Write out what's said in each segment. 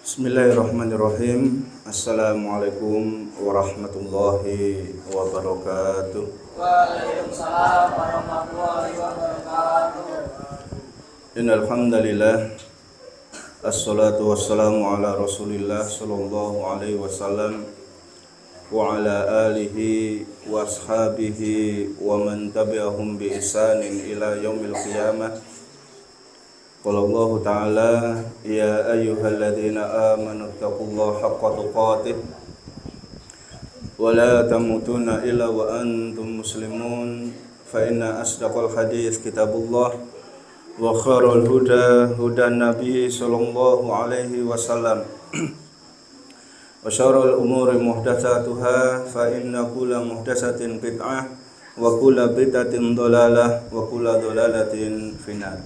Bismillahirrahmanirrahim. Assalamualaikum warahmatullahi wabarakatuh. Waalaikumsalam warahmatullahi wabarakatuh. Innal hamdalillah assalatu wassalamu ala Rasulillah sallallahu alaihi wasallam wa ala alihi wa ashabihi wa man tabi'ahum bi ihsanin ila yaumil qiyamah. Qala Allah Ta'ala ya ayyuhalladzina amanu taqullaha haqqa tuqatih wa la tamutunna illa wa antum muslimun fa inna asdaqal hadits kitabullah wa khairal huda hudan nabi sallallahu alaihi wasallam wa syarrul umuri muhdatsatuha fa inna kulla muhdatsatin bid'ah wa kulla bid'atin dhalalah wa kulla dhalalatin finnar.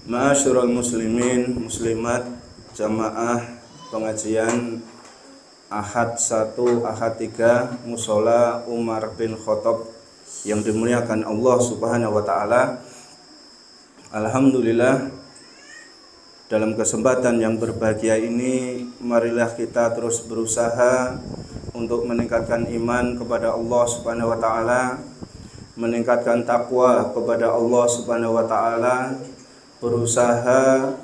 Ma'asyiral muslimin muslimat jamaah pengajian Ahad 1 Ahad 3 Musola Umar bin Khattab yang dimuliakan Allah Subhanahu wa taala. Alhamdulillah, dalam kesempatan yang berbahagia ini marilah kita terus berusaha untuk meningkatkan iman kepada Allah Subhanahu wa taala, meningkatkan takwa kepada Allah Subhanahu wa taala, berusaha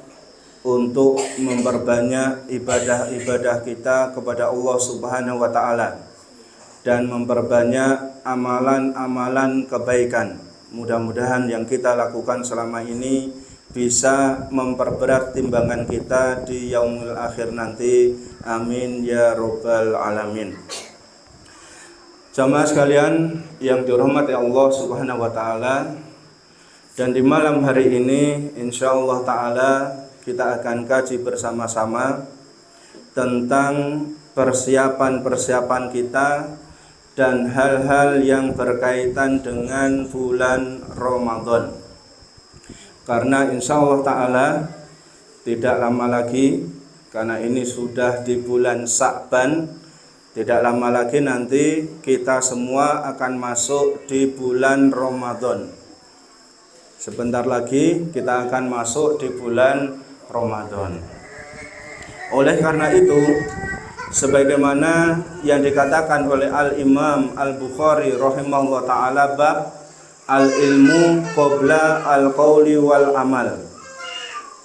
untuk memperbanyak ibadah-ibadah kita kepada Allah Subhanahu wa taala dan memperbanyak amalan-amalan kebaikan. Mudah-mudahan yang kita lakukan selama ini bisa memperberat timbangan kita di yaumul akhir nanti. Amin ya rabbal alamin. Jamaah sekalian yang dirahmati Allah Subhanahu wa taala, dan di malam hari ini insyaallah ta'ala kita akan kaji bersama-sama tentang persiapan-persiapan kita dan hal-hal yang berkaitan dengan bulan Ramadan. Karena insyaallah ta'ala tidak lama lagi, karena ini sudah di bulan Sya'ban, tidak lama lagi nanti kita semua akan masuk di bulan Ramadan. Sebentar lagi kita akan masuk di bulan Ramadan. Oleh karena itu, sebagaimana yang dikatakan oleh Al-Imam Al-Bukhari rahimahullah ta'ala, bab al-ilmu qabla al-qawli wal amal.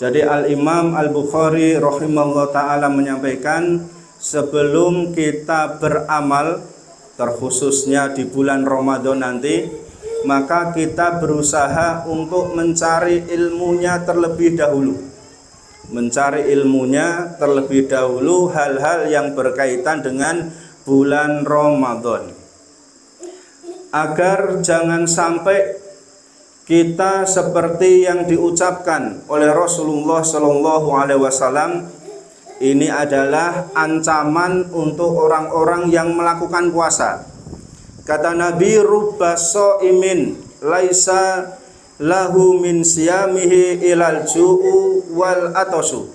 Jadi Al-Imam Al-Bukhari rahimahullah ta'ala menyampaikan, sebelum kita beramal, terkhususnya di bulan Ramadan nanti, maka kita berusaha untuk mencari ilmunya terlebih dahulu. Mencari ilmunya terlebih dahulu, hal-hal yang berkaitan dengan bulan Ramadan, agar jangan sampai kita seperti yang diucapkan oleh Rasulullah Shallallahu Alaihi Wasallam. Ini adalah ancaman untuk orang-orang yang melakukan puasa. Kata Nabi, rubba sha'imin laisa lahu min siyamihi ilal ju'u wal atasu.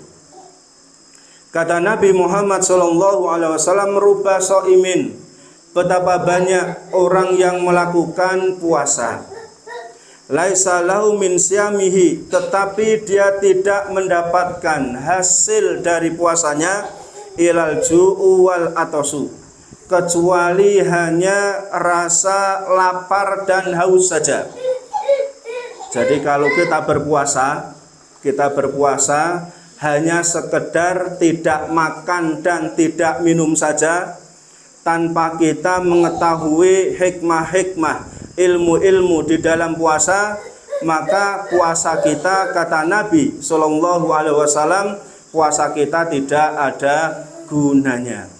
Kata Nabi Muhammad sallallahu alaihi wasallam, rubba sha'imin, betapa banyak orang yang melakukan puasa, laisa lahu min siyamihi, tetapi dia tidak mendapatkan hasil dari puasanya, ilal ju'u wal atasu, kecuali hanya rasa lapar dan haus saja. Jadi kalau kita berpuasa hanya sekedar tidak makan dan tidak minum saja, tanpa kita mengetahui hikmah-hikmah, ilmu-ilmu di dalam puasa, maka puasa kita, kata Nabi Shallallahu Alaihi Wasallam, puasa kita tidak ada gunanya.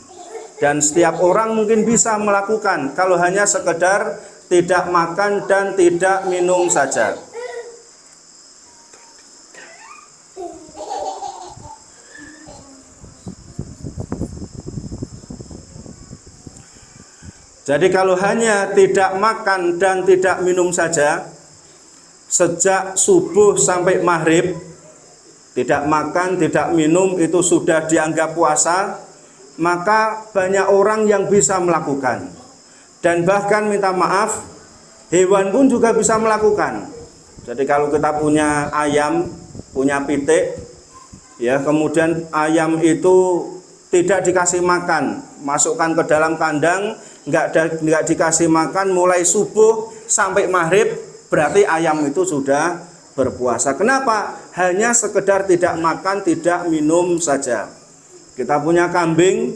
Dan setiap orang mungkin bisa melakukan kalau hanya sekedar tidak makan dan tidak minum saja. Jadi kalau hanya tidak makan dan tidak minum saja, sejak subuh sampai maghrib, tidak makan, tidak minum, itu sudah dianggap puasa, maka banyak orang yang bisa melakukan. Dan bahkan minta maaf, hewan pun juga bisa melakukan. Jadi kalau kita punya ayam, punya pitik, Ya, kemudian ayam itu tidak dikasih makan, masukkan ke dalam kandang, nggak dikasih makan mulai subuh sampai maghrib, berarti ayam itu sudah berpuasa. Kenapa? Hanya sekedar tidak makan, tidak minum saja. Kita punya kambing,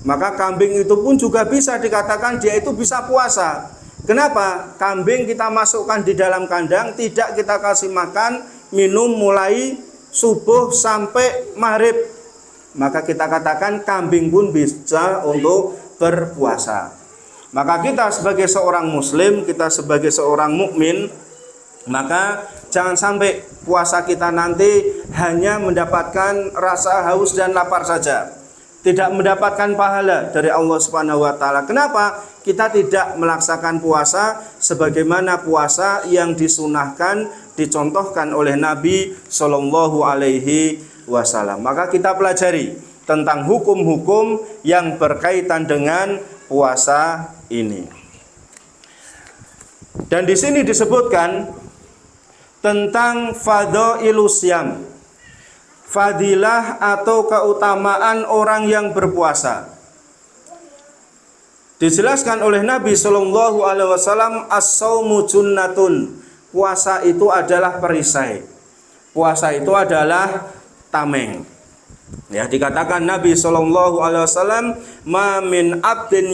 maka kambing itu pun juga bisa dikatakan dia itu bisa puasa. Kenapa? Kambing kita masukkan di dalam kandang, tidak kita kasih makan, minum mulai subuh sampai maghrib, maka kita katakan kambing pun bisa untuk berpuasa. Maka kita sebagai seorang muslim, kita sebagai seorang mukmin, maka jangan sampai puasa kita nanti hanya mendapatkan rasa haus dan lapar saja, tidak mendapatkan pahala dari Allah Subhanahu wa taala. Kenapa? Kita tidak melaksanakan puasa sebagaimana puasa yang disunahkan, dicontohkan oleh Nabi Shallallahu alaihi wasallam. Maka kita pelajari tentang hukum-hukum yang berkaitan dengan puasa ini. Dan di sini disebutkan tentang fadhailus syam, fadilah atau keutamaan orang yang berpuasa. Dijelaskan oleh Nabi Shallallahu alaihi wasallam, as-shaumu junnatun, puasa itu adalah perisai, puasa itu adalah tameng. Ya, dikatakan Nabi Shallallahu alaihi wasallam, ma min abdin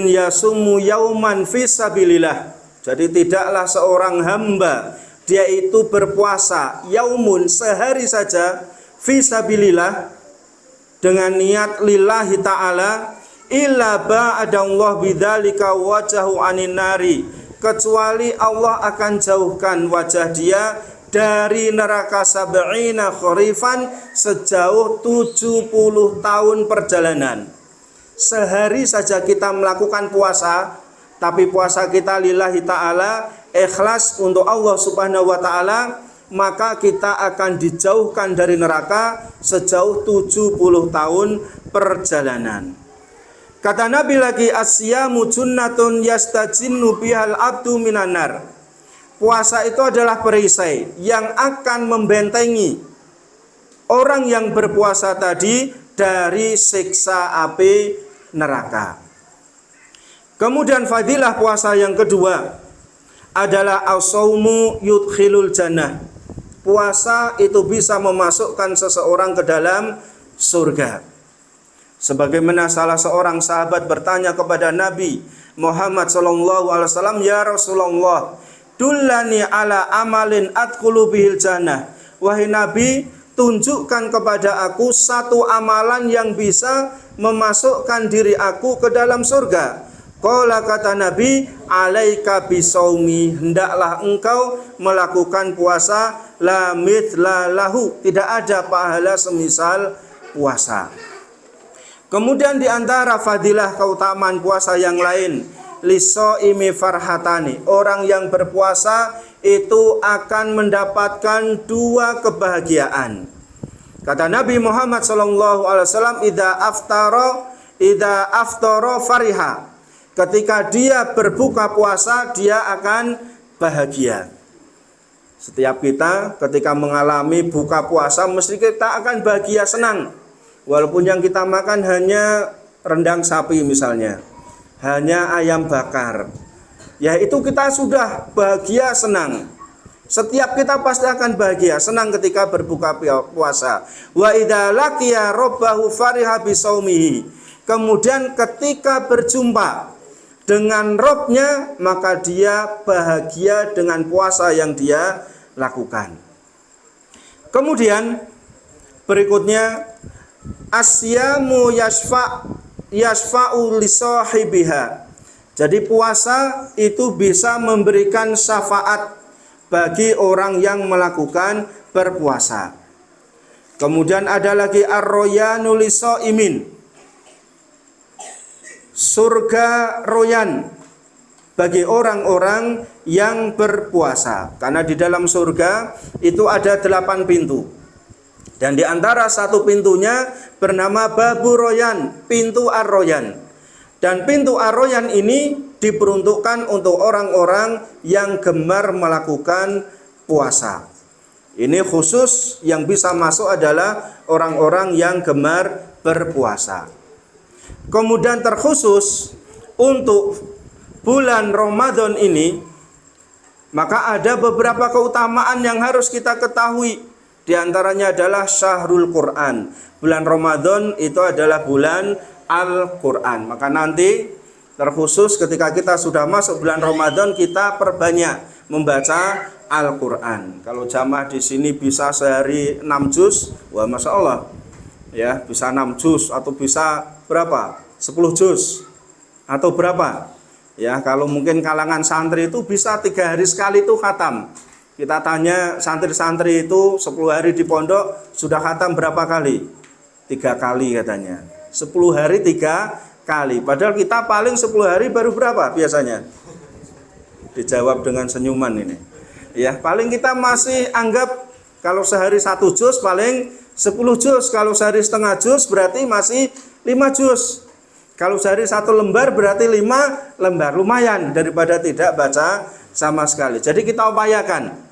yasumu yauman fi sabilillah. Jadi tidaklah seorang hamba dia itu berpuasa yaumun, sehari saja, fi sabilillah, dengan niat lillahi ta'ala, illa ba'adallahu bidzalika wajahu anin nari, kecuali Allah akan jauhkan wajah dia dari neraka sab'ina kharifan, sejauh 70 tahun perjalanan. Sehari saja kita melakukan puasa, tapi puasa kita lillahi ta'ala, ikhlas untuk Allah Subhanahu wa ta'ala, maka kita akan dijauhkan dari neraka sejauh 70 tahun perjalanan. Kata Nabi lagi, asyamu junnatun yastajinnu bihal abdu minan nar. Puasa itu adalah perisai yang akan membentengi orang yang berpuasa tadi dari siksa api neraka. Kemudian fadilah puasa yang kedua adalah as-shaumu yudkhilul jannah. Puasa itu bisa memasukkan seseorang ke dalam surga. Sebagaimana salah seorang sahabat bertanya kepada Nabi Muhammad SAW, ya Rasulullah, dullani ala amalin adkhulu bihil jannah. Wahai Nabi, tunjukkan kepada aku satu amalan yang bisa memasukkan diri aku ke dalam surga. Qala, kata Nabi, alaika bisaumi, hendaklah engkau melakukan puasa, la mithla lahu, tidak ada pahala semisal puasa. Kemudian di antara fadilah keutamaan puasa yang lain, lisoimi farhatani, orang yang berpuasa itu akan mendapatkan dua kebahagiaan. Kata Nabi Muhammad SAW, idza aftara fariha, ketika dia berbuka puasa dia akan bahagia. Setiap kita ketika mengalami buka puasa mesti kita akan bahagia, senang. Walaupun yang kita makan hanya rendang sapi misalnya, hanya ayam bakar, ya itu kita sudah bahagia, senang. Setiap kita pasti akan bahagia, senang ketika berbuka puasa. Wa idza laqiya rabbahu fariha bisaumihi, kemudian ketika berjumpa dengan Robnya, maka dia bahagia dengan puasa yang dia lakukan. Kemudian berikutnya, asyamu yashfa'u li sahibiha. Jadi puasa itu bisa memberikan syafaat bagi orang yang melakukan berpuasa. Kemudian ada lagi ar-royanu li shaimin, surga royan bagi orang-orang yang berpuasa. Karena di dalam surga itu ada 8 pintu. Dan di antara satu pintunya bernama Babu Royan, pintu Ar-Royan. Dan pintu Ar-Royan ini diperuntukkan untuk orang-orang yang gemar melakukan puasa. Ini khusus yang bisa masuk adalah orang-orang yang gemar berpuasa. Kemudian terkhusus untuk bulan Ramadan ini, maka ada beberapa keutamaan yang harus kita ketahui. Di antaranya adalah Syahrul Quran. Bulan Ramadan itu adalah bulan Al-Quran. Maka nanti terkhusus ketika kita sudah masuk bulan Ramadan, kita perbanyak membaca Al-Quran. Kalau jamaah di sini bisa sehari 6 juz, wah masya Allah, ya bisa 6 juz atau bisa berapa? 10 juz atau berapa? Ya kalau mungkin kalangan santri itu bisa 3 hari sekali itu khatam. Kita tanya santri-santri itu 10 hari di pondok sudah khatam berapa kali? 3 kali katanya. 10 hari 3 kali. Padahal kita paling 10 hari baru berapa biasanya? Dijawab dengan senyuman ini. Ya, paling kita masih anggap kalau sehari 1 juz paling 10 juz. Kalau sehari setengah juz berarti masih 5 juz. Kalau sehari 1 lembar berarti 5 lembar. Lumayan daripada tidak baca sama sekali. Jadi kita upayakan.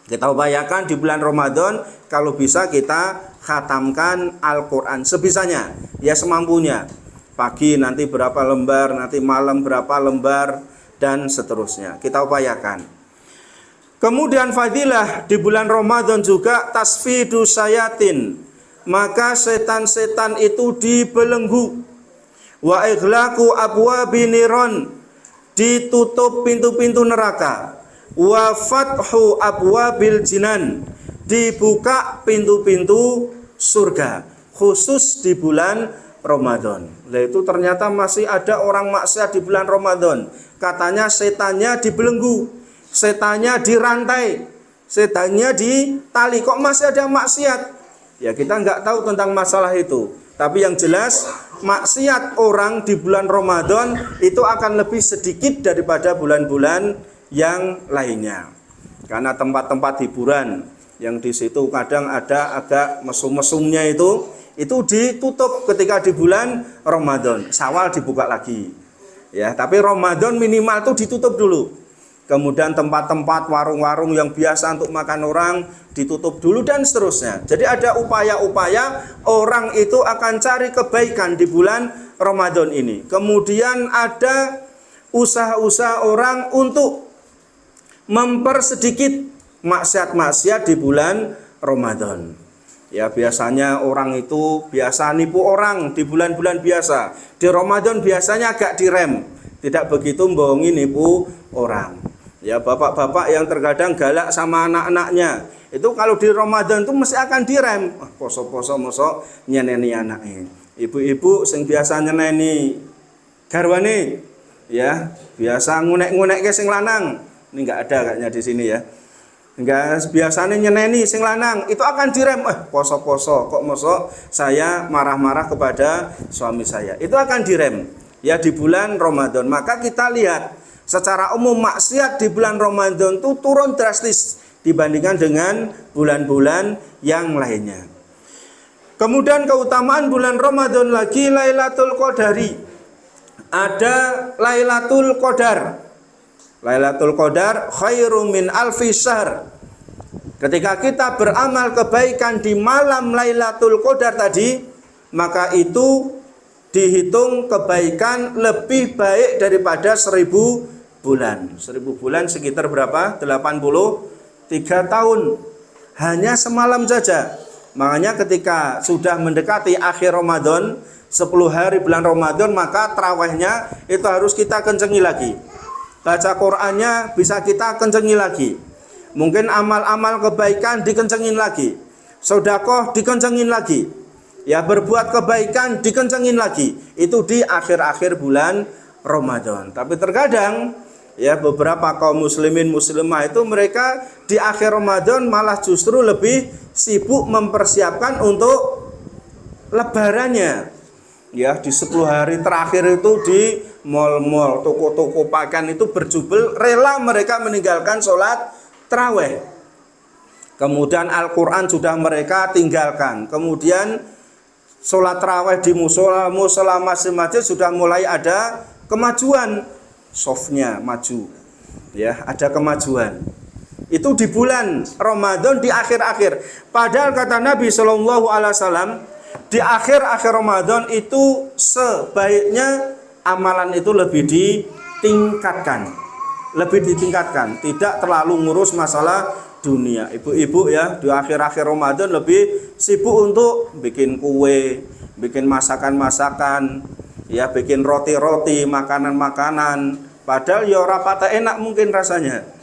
Kita upayakan di bulan Ramadan kalau bisa kita khatamkan Al-Quran sebisanya. Ya semampunya. Pagi nanti berapa lembar, nanti malam berapa lembar, dan seterusnya. Kita upayakan. Kemudian fadilah di bulan Ramadan juga tasfidu sayatin, maka setan-setan itu dibelenggu. Wa ighlaqu abwabi niron, ditutup pintu-pintu neraka. Wa fathu abwabil jinan, dibuka pintu-pintu surga. Khusus di bulan Ramadan. Nah itu ternyata masih ada orang maksiat di bulan Ramadan. Katanya setannya dibelenggu, setannya dirantai, setannya ditali. Kok masih ada maksiat? Ya kita nggak tahu tentang masalah itu. Tapi yang jelas maksiat orang di bulan Ramadan itu akan lebih sedikit daripada bulan-bulan yang lainnya. Karena tempat-tempat hiburan yang di situ kadang ada agak mesum-mesumnya itu ditutup ketika di bulan Ramadan. Syawal dibuka lagi. Ya, tapi Ramadan minimal itu ditutup dulu. Kemudian tempat-tempat warung-warung yang biasa untuk makan orang ditutup dulu dan seterusnya. Jadi ada upaya-upaya orang itu akan cari kebaikan di bulan Ramadan ini. Kemudian ada usaha-usaha orang untuk mempersedikit maksiat-maksiat di bulan Ramadan. Ya biasanya orang itu biasa nipu orang di bulan-bulan biasa. Di Ramadan biasanya agak direm, tidak begitu bohongi nipu orang. Ya bapak-bapak yang terkadang galak sama anak-anaknya, itu kalau di Ramadan itu mesti akan direm. Poso-poso mosok nyeneni anaknya. Ibu-ibu sing biasa nyeneni garwane, ya biasa ngunek-ngunek ke sing lanang. Ini enggak ada kayaknya di sini ya. Enggak biasanya nyeneni sing lanang, itu akan direm. Poso-poso kok mosok saya marah-marah kepada suami saya. Itu akan direm ya di bulan Ramadan. Maka kita lihat secara umum maksiat di bulan Ramadan itu turun drastis dibandingkan dengan bulan-bulan yang lainnya. Kemudian keutamaan bulan Ramadan lagi Lailatul Qadari. Ada Lailatul Qadar. Lailatul Qadar khairum min alfi syahr. Ketika kita beramal kebaikan di malam Lailatul Qadar tadi, maka itu dihitung kebaikan lebih baik daripada 1000 bulan. 1000 bulan sekitar berapa? 83 tahun. Hanya semalam saja. Makanya ketika sudah mendekati akhir Ramadan, 10 hari bulan Ramadan, maka tarawihnya itu harus kita kencengi lagi. Baca Qur'annya bisa kita kencengi lagi. Mungkin amal-amal kebaikan dikencengin lagi. Sedekah dikencengin lagi. Ya berbuat kebaikan dikencengin lagi. Itu di akhir-akhir bulan Ramadan. Tapi terkadang ya beberapa kaum muslimin muslimah itu mereka di akhir Ramadan malah justru lebih sibuk mempersiapkan untuk lebarannya. Ya di 10 hari terakhir itu di mal-mal, toko-toko pakaian itu berjubel, rela mereka meninggalkan sholat tarawih. Kemudian Al-Quran sudah mereka tinggalkan. Kemudian sholat tarawih di musola masjid-masjid sudah mulai ada kemajuan, softnya maju, ya ada kemajuan. Itu di bulan Ramadan di akhir-akhir. Padahal kata Nabi Shallallahu Alaihi Wasallam di akhir-akhir Ramadan itu sebaiknya amalan itu lebih ditingkatkan, tidak terlalu ngurus masalah dunia. Ibu-ibu ya di akhir-akhir Ramadan lebih sibuk untuk bikin kue, bikin masakan-masakan, ya bikin roti-roti, makanan-makanan. Padahal ya ora patek enak mungkin rasanya.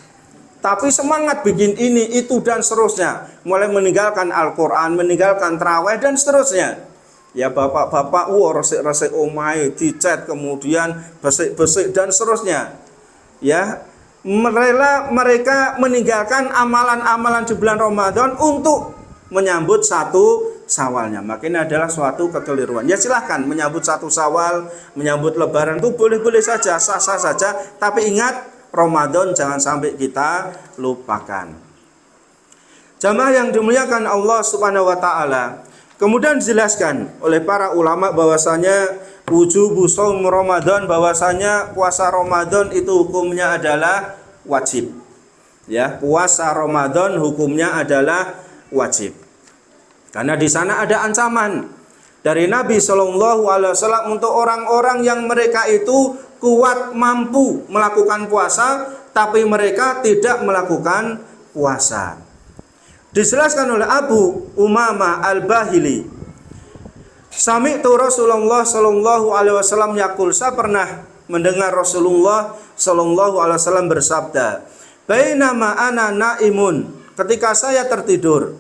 Tapi semangat bikin ini, itu, dan seterusnya. Mulai meninggalkan Al-Quran, meninggalkan Tarawih, dan seterusnya. Ya bapak-bapak, resik-resik omai, dicat, kemudian besik-besik, dan seterusnya. Ya, mereka meninggalkan amalan-amalan di bulan Ramadan untuk menyambut satu Syawalnya. Makanya adalah suatu kekeliruan. Ya silahkan menyambut satu Syawal, menyambut Lebaran itu boleh-boleh saja, sah-sah saja. Tapi ingat, Ramadan jangan sampai kita lupakan. Jamaah yang dimuliakan Allah Subhanahu wa taala. Kemudian dijelaskan oleh para ulama bahwasanya wujubu shaum Ramadan, bahwasanya puasa Ramadan itu hukumnya adalah wajib. Ya, puasa Ramadan hukumnya adalah wajib. Karena di sana ada ancaman dari Nabi Shallallahu Alaihi Wasallam untuk orang-orang yang mereka itu kuat mampu melakukan puasa, tapi mereka tidak melakukan puasa. Dijelaskan oleh Abu Umamah Al-Bahili, sami'tu Rasulullah Shallallahu Alaihi Wasallam yaqul, saya pernah mendengar Rasulullah Shallallahu Alaihi Wasallam bersabda, bainama ana naimun, ketika saya tertidur,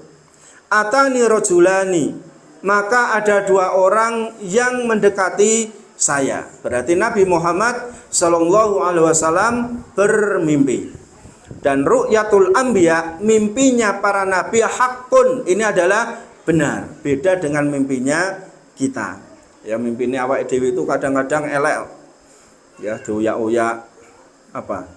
atani rajulani, maka ada dua orang yang mendekati saya. Berarti Nabi Muhammad Sallallahu Alaihi Wasallam bermimpi. Dan ru'yatul anbiya, mimpinya para nabi hakun, ini adalah benar. Beda dengan mimpinya kita. Ya, mimpinya awak dewi itu kadang-kadang elek. Ya, doyak-oyak apa?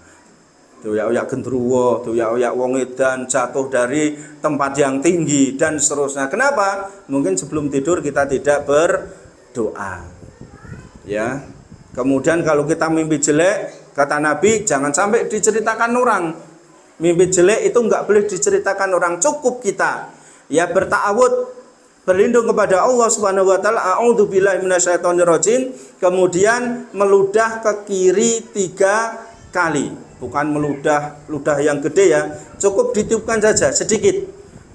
Doyak-oyak gendruwo, doyak-oyak wong edan, jatuh dari tempat yang tinggi, dan seterusnya. Kenapa? Mungkin sebelum tidur kita tidak berdoa. Ya, kemudian kalau kita mimpi jelek, kata Nabi jangan sampai diceritakan orang. Mimpi jelek itu enggak boleh diceritakan orang, cukup kita ya berta'awud, berlindung kepada Allah Subhanahu wa taala, a'udzubillahi minasyaitonirrajim, kemudian meludah ke kiri 3 kali. Bukan ludah yang gede ya, cukup ditiupkan saja sedikit.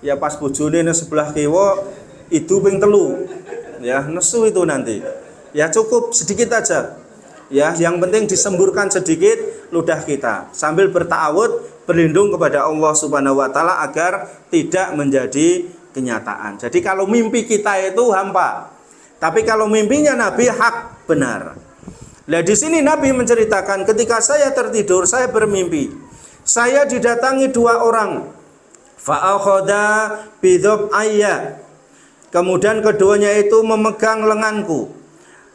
Ya pas bojone nang sebelah kiwa itu ping 3. Ya, nesu itu nanti. Ya cukup sedikit aja. Ya, yang penting disemburkan sedikit ludah kita sambil berta'awud, berlindung kepada Allah Subhanahu wa taala agar tidak menjadi kenyataan. Jadi kalau mimpi kita itu hampa, tapi kalau mimpinya Nabi hak, benar. Nah, di sini Nabi menceritakan ketika saya tertidur, saya bermimpi. Saya didatangi 2 orang. Fa akhadha bidhab ayya. Kemudian keduanya itu memegang lenganku.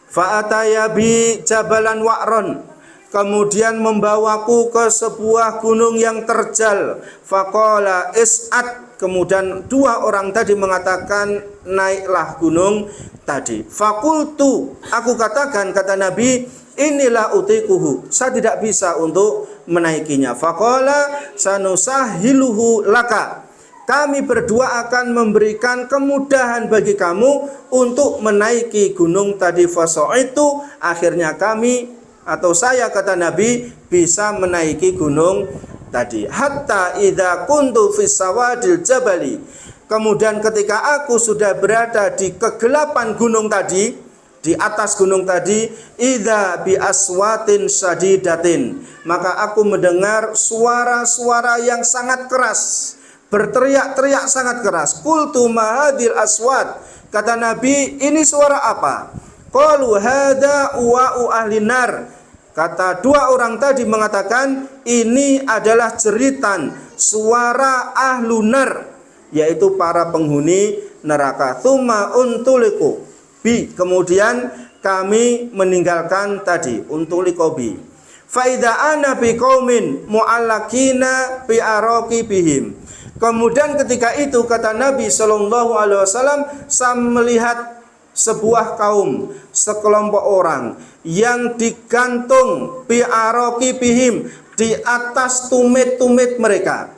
Fa'ataya bi jabalan wa'ron, kemudian membawaku ke sebuah gunung yang terjal. Faqala is'ad, kemudian 2 orang tadi mengatakan naiklah gunung tadi. Fakultu, aku katakan, kata Nabi, inilah utikuhu, saya tidak bisa untuk menaikinya. Faqala sanusahiluhu laka, kami berdua akan memberikan kemudahan bagi kamu untuk menaiki gunung tadi. Fasaitu, akhirnya kami atau saya, kata Nabi, bisa menaiki gunung tadi. Hatta idza kuntu fis sawadil jabali, kemudian ketika aku sudah berada di kegelapan gunung tadi, di atas gunung tadi, idza bi aswatin syadidatin, maka aku mendengar suara-suara yang sangat keras, berteriak-teriak sangat keras. Qultu ma hadil aswat, kata Nabi, ini suara apa? Qalu hada wa'u ahli nar, kata 2 orang tadi mengatakan ini adalah jeritan suara ahlunar, yaitu para penghuni neraka. Tsumma untuliku bi, kemudian kami meninggalkan tadi, untuliku bi. Fa idza ana bi qaumin mu'allaqina bi araqi bihim, kemudian ketika itu, kata Nabi Shallallahu Alaihi Wasallam, saya melihat sebuah kaum, sekelompok orang yang digantung bi'aroki bihim, di atas tumit-tumit mereka.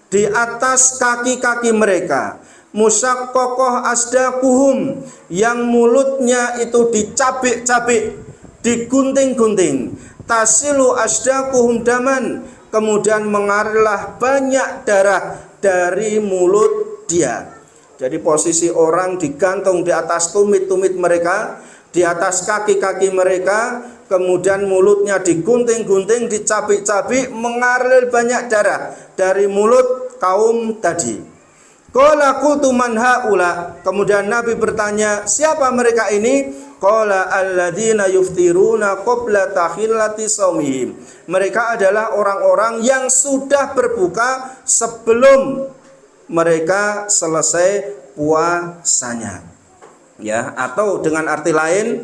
di atas kaki-kaki mereka. Musyaqqaqah asdaquhum, yang mulutnya itu dicabik-cabik, digunting-gunting. Tasilu asdaquhum daman, kemudian mengalirlah banyak darah dari mulut dia. Jadi posisi orang digantung di atas tumit-tumit mereka, di atas kaki-kaki mereka, kemudian mulutnya digunting-gunting, dicabik-cabik, mengalir banyak darah dari mulut kaum tadi. Qala qultu man haula, kemudian Nabi bertanya, siapa mereka ini? Qala alladzina yuftiruna qabla tahillati shaumihim. Mereka adalah orang-orang yang sudah berbuka sebelum mereka selesai puasanya. Ya, atau dengan arti lain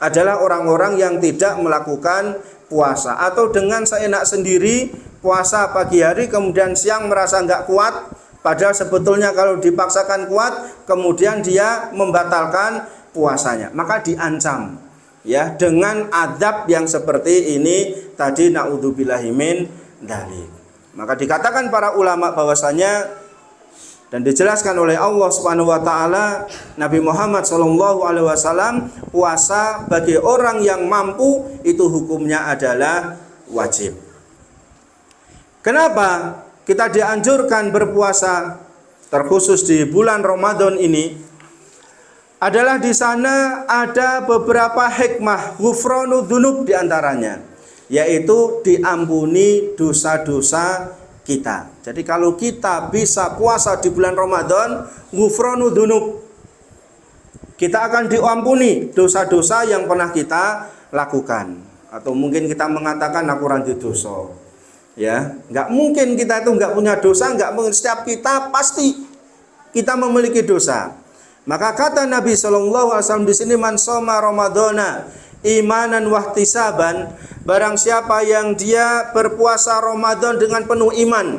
adalah orang-orang yang tidak melakukan puasa, atau dengan seenak sendiri puasa pagi hari kemudian siang merasa enggak kuat, padahal sebetulnya kalau dipaksakan kuat kemudian dia membatalkan puasanya, maka diancam ya dengan azab yang seperti ini tadi, naudzubillahi min dzalik. Maka dikatakan para ulama bahwasanya dan dijelaskan oleh Allah Subhanahu wa taala, Nabi Muhammad SAW, puasa bagi orang yang mampu itu hukumnya adalah wajib. Kenapa kita dianjurkan berpuasa terkhusus di bulan Ramadan ini? Adalah di sana ada beberapa hikmah, ghufranu dzunub diantaranya, yaitu diampuni dosa-dosa kita. Jadi kalau kita bisa puasa di bulan Ramadan, ghufranu dzunub, kita akan diampuni dosa-dosa yang pernah kita lakukan. Atau mungkin kita mengatakan aku ora dosa. Ya, enggak mungkin kita itu enggak punya dosa, enggak mungkin. Setiap kita pasti kita memiliki dosa. Maka kata Nabi SAW di sini, man shoma ramadhana imanan wahtisaban, barang siapa yang dia berpuasa Ramadan dengan penuh iman,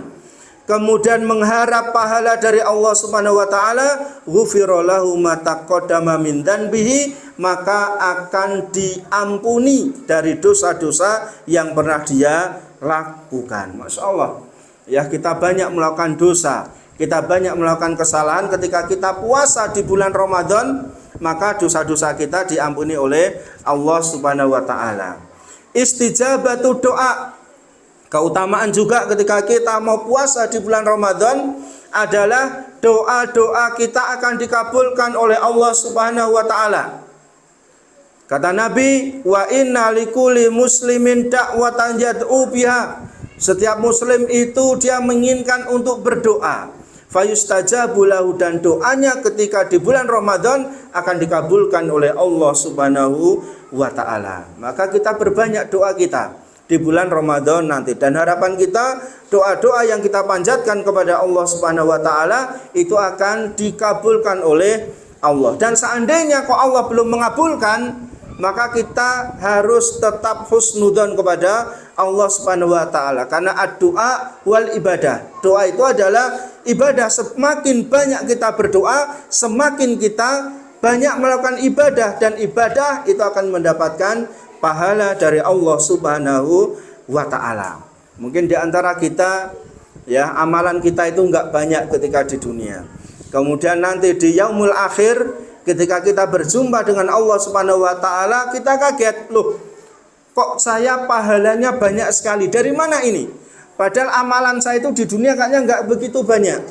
kemudian mengharap pahala dari Allah Subhanahu wa taala, ghufira lahu ma taqaddama min dzanbihi, maka akan diampuni dari dosa-dosa yang pernah dia lakukan. Masya Allah, ya, kita banyak melakukan dosa, kita banyak melakukan kesalahan. Ketika kita puasa di bulan Ramadan, maka dosa-dosa kita diampuni oleh Allah Subhanahu wa taala. Istijabatu doa, keutamaan juga ketika kita mau puasa di bulan Ramadan adalah doa-doa kita akan dikabulkan oleh Allah Subhanahu wa taala. Kata Nabi, wa inna likulli muslimin da'watan yad'u biha. Setiap muslim itu dia menginginkan untuk berdoa. Fayustajabu lahu, dan doanya ketika di bulan Ramadan akan dikabulkan oleh Allah Subhanahu wa taala. Maka kita berbanyak doa kita di bulan Ramadan nanti, dan harapan kita doa-doa yang kita panjatkan kepada Allah Subhanahu wa taala itu akan dikabulkan oleh Allah. Dan seandainya kok Allah belum mengabulkan, maka kita harus tetap husnudzon kepada Allah Subhanahu wa taala, karena ad-du'a wal ibadah. Doa itu adalah ibadah. Semakin banyak kita berdoa, semakin kita banyak melakukan ibadah, dan ibadah itu akan mendapatkan pahala dari Allah Subhanahu wa taala. Mungkin di antara kita, ya, amalan kita itu enggak banyak ketika di dunia. Kemudian nanti di yaumul akhir, ketika kita berjumpa dengan Allah Subhanahu wa taala, kita kaget, loh, kok saya pahalanya banyak sekali, dari mana ini? Padahal amalan saya itu di dunia kayaknya enggak begitu banyak.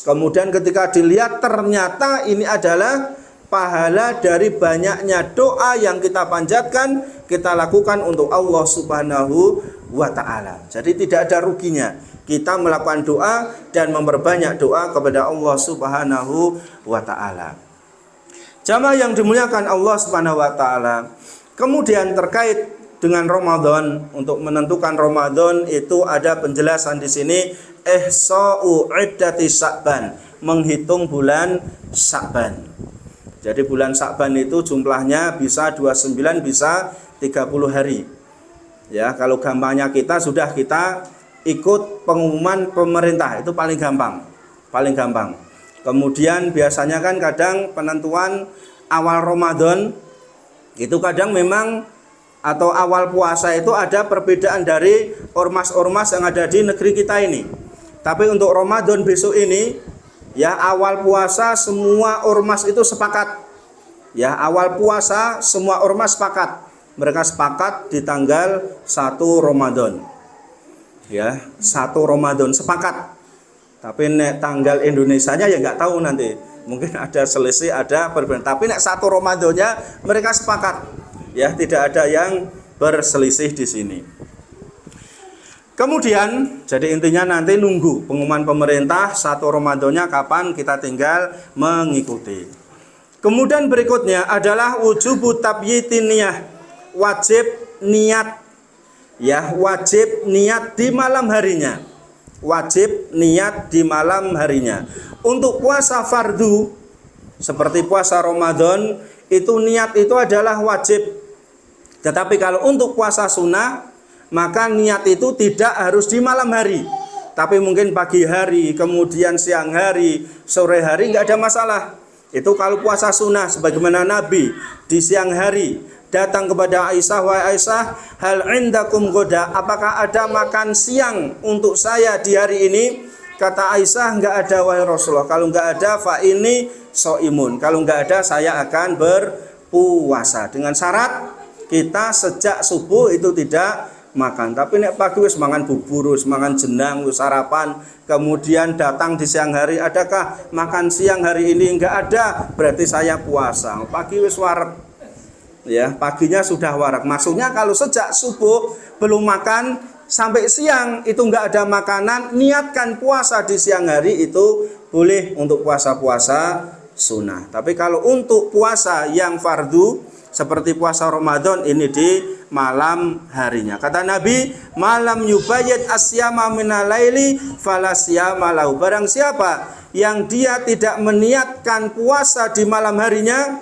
Kemudian ketika dilihat, ternyata ini adalah pahala dari banyaknya doa yang kita panjatkan, kita lakukan untuk Allah Subhanahu wa taala. Jadi tidak ada ruginya kita melakukan doa dan memperbanyak doa kepada Allah Subhanahu wa taala. Jamaah yang dimuliakan Allah Subhanahu wa taala, kemudian terkait dengan Ramadan, untuk menentukan Ramadan itu ada penjelasan di sini, ihsa'u iddati Sya'ban, menghitung bulan Sya'ban. Jadi bulan Sya'ban itu jumlahnya bisa 29, bisa 30 hari. Ya, kalau gampangnya kita ikut pengumuman pemerintah, itu paling gampang. Paling gampang. Kemudian biasanya kan kadang penentuan awal Ramadan itu kadang memang, atau awal puasa itu ada perbedaan dari ormas-ormas yang ada di negeri kita ini. Tapi untuk Ramadan besok ini, ya awal puasa semua ormas itu sepakat. Ya, awal puasa semua ormas sepakat. Mereka sepakat di tanggal 1 Ramadan. Ya, 1 Ramadan sepakat. Tapi nek tanggal Indonesianya ya nggak tahu nanti. Mungkin ada selisih, ada perbedaan. Tapi nek 1 Ramadannya mereka sepakat. Ya, tidak ada yang berselisih di sini. Kemudian, jadi intinya nanti nunggu pengumuman pemerintah 1 Ramadannya kapan, kita tinggal mengikuti. Kemudian berikutnya adalah wujubu tabyitin niyah, wajib niat. Ya, wajib niat di malam harinya. Wajib niat di malam harinya. Untuk puasa fardu seperti puasa Ramadan itu niat itu adalah wajib. Tetapi kalau untuk puasa sunnah maka niat itu tidak harus di malam hari, tapi mungkin pagi hari, kemudian siang hari, sore hari nggak ada masalah. Itu kalau puasa sunnah, sebagaimana Nabi di siang hari datang kepada Aisyah, wahai Aisyah, hal indakum goda, apakah ada makan siang untuk saya di hari ini? Kata Aisyah, enggak ada wahai Rasulullah. Kalau enggak ada, fa ini soimun. Kalau enggak ada, saya akan berpuasa. Dengan syarat kita sejak subuh itu tidak makan. Tapi nek pagi wis mangan bubur, wis mangan jenang, wis sarapan, kemudian datang di siang hari, adakah makan siang hari ini? Enggak ada, berarti saya puasa. Pagi wis wareg. Ya, paginya sudah warak. Maksudnya kalau sejak subuh belum makan sampai siang itu enggak ada makanan, niatkan puasa di siang hari itu boleh untuk puasa-puasa sunnah. Tapi kalau untuk puasa yang fardu seperti puasa Ramadan ini di malam harinya. Kata Nabi, malam yubayyit asyama minal laili falasyama lahu. Barang siapa yang dia tidak meniatkan puasa di malam harinya,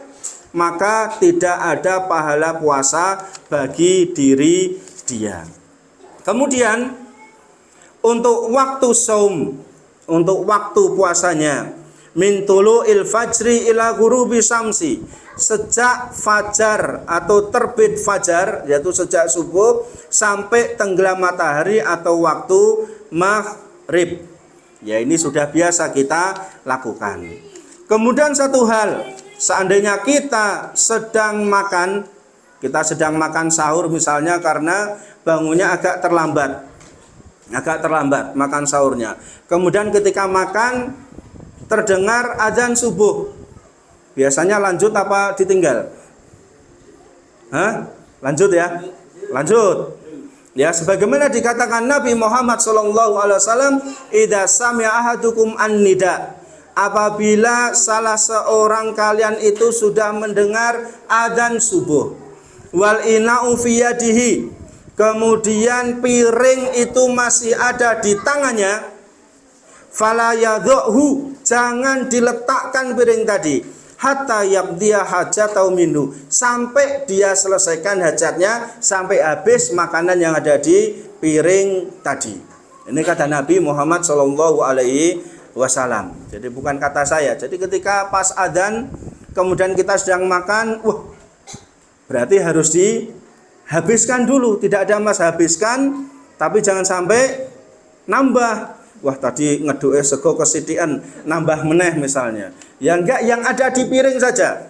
maka tidak ada pahala puasa bagi diri dia. Kemudian untuk waktu saum, untuk waktu puasanya, min tulu'il fajri ila ghurubi syamsi, sejak fajar atau terbit fajar, yaitu sejak subuh sampai tenggelam matahari atau waktu maghrib. Ya, ini sudah biasa kita lakukan. Kemudian satu hal, seandainya kita sedang makan sahur misalnya karena bangunnya agak terlambat makan sahurnya. Kemudian ketika makan terdengar azan subuh, biasanya lanjut apa ditinggal? Lanjut ya? Lanjut. Ya, sebagaimana dikatakan Nabi Muhammad SAW, idza sami'a ahadukum an-nida, apabila salah seorang kalian itu sudah mendengar adzan subuh, wal ina'u fi yadihi, kemudian piring itu masih ada di tangannya, fala yadhuhu, jangan diletakkan piring tadi, hatta yaqdiya hajatau minhu, sampai dia selesaikan hajatnya, sampai habis makanan yang ada di piring tadi. Ini kata Nabi Muhammad SAW. Jadi bukan kata saya. Jadi ketika pas adzan kemudian kita sedang makan, berarti harus dihabiskan dulu. Tidak ada mas habiskan, tapi jangan sampai nambah. Wah, tadi ngedoe sego kesitian, nambah meneh misalnya. Ya enggak, yang ada di piring saja.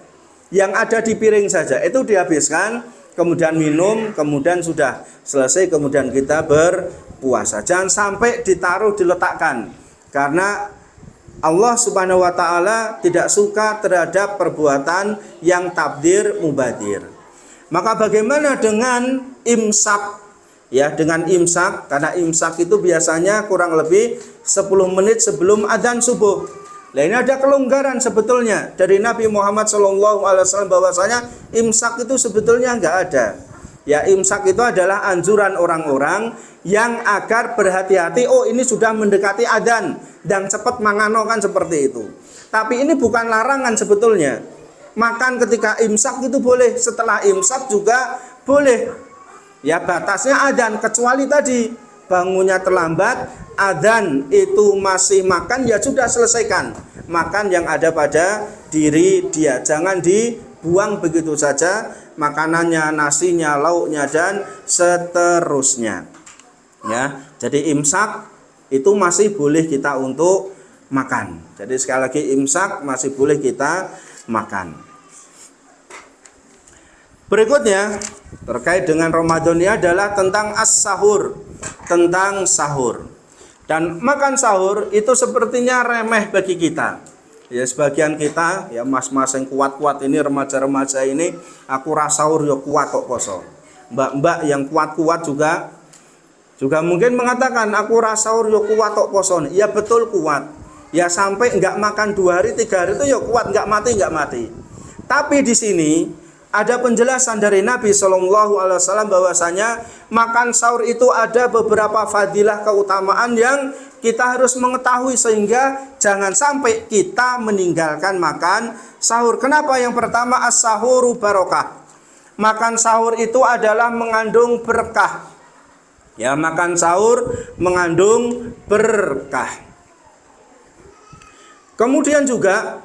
Yang ada di piring saja itu dihabiskan, kemudian minum, kemudian sudah selesai, kemudian kita berpuasa. Jangan sampai ditaruh, diletakkan. Karena Allah Subhanahu wa taala tidak suka terhadap perbuatan yang tabdir mubadir. Maka bagaimana dengan imsak? Ya, dengan imsak, karena imsak itu biasanya kurang lebih 10 menit sebelum adzan subuh. Nah, ini ada kelonggaran sebetulnya dari Nabi Muhammad SAW bahwasanya imsak itu sebetulnya enggak ada. Ya, imsak itu adalah anjuran orang-orang yang agar berhati-hati, oh ini sudah mendekati adzan dan cepat mangano, kan seperti itu. Tapi ini bukan larangan sebetulnya. Makan ketika imsak itu boleh, setelah imsak juga boleh. Ya, batasnya adzan, kecuali tadi bangunnya terlambat, adzan itu masih makan, ya sudah selesaikan. Makan yang ada pada diri dia, jangan dibuang begitu saja makanannya, nasinya, lauknya dan seterusnya. Ya, jadi imsak itu masih boleh kita untuk makan. Jadi sekali lagi imsak masih boleh kita makan. Berikutnya terkait dengan Ramadan ini adalah tentang as-sahur, tentang sahur. Dan makan sahur itu sepertinya remeh bagi kita. Ya sebagian kita, ya mas-mas yang kuat-kuat ini, remaja-remaja ini, aku rasa sahur ya kuat kok poso. Mbak-mbak yang kuat-kuat juga mungkin mengatakan aku rasa sahur ya kuat kok poso. Ya betul kuat. Ya sampai enggak makan 2 hari 3 hari itu ya kuat, enggak mati. Tapi di sini ada penjelasan dari Nabi SAW bahwasanya makan sahur itu ada beberapa fadilah keutamaan yang kita harus mengetahui sehingga jangan sampai kita meninggalkan makan sahur. Kenapa? Yang pertama as-sahuru barokah. Makan sahur itu adalah mengandung berkah. Ya, makan sahur mengandung berkah. Kemudian juga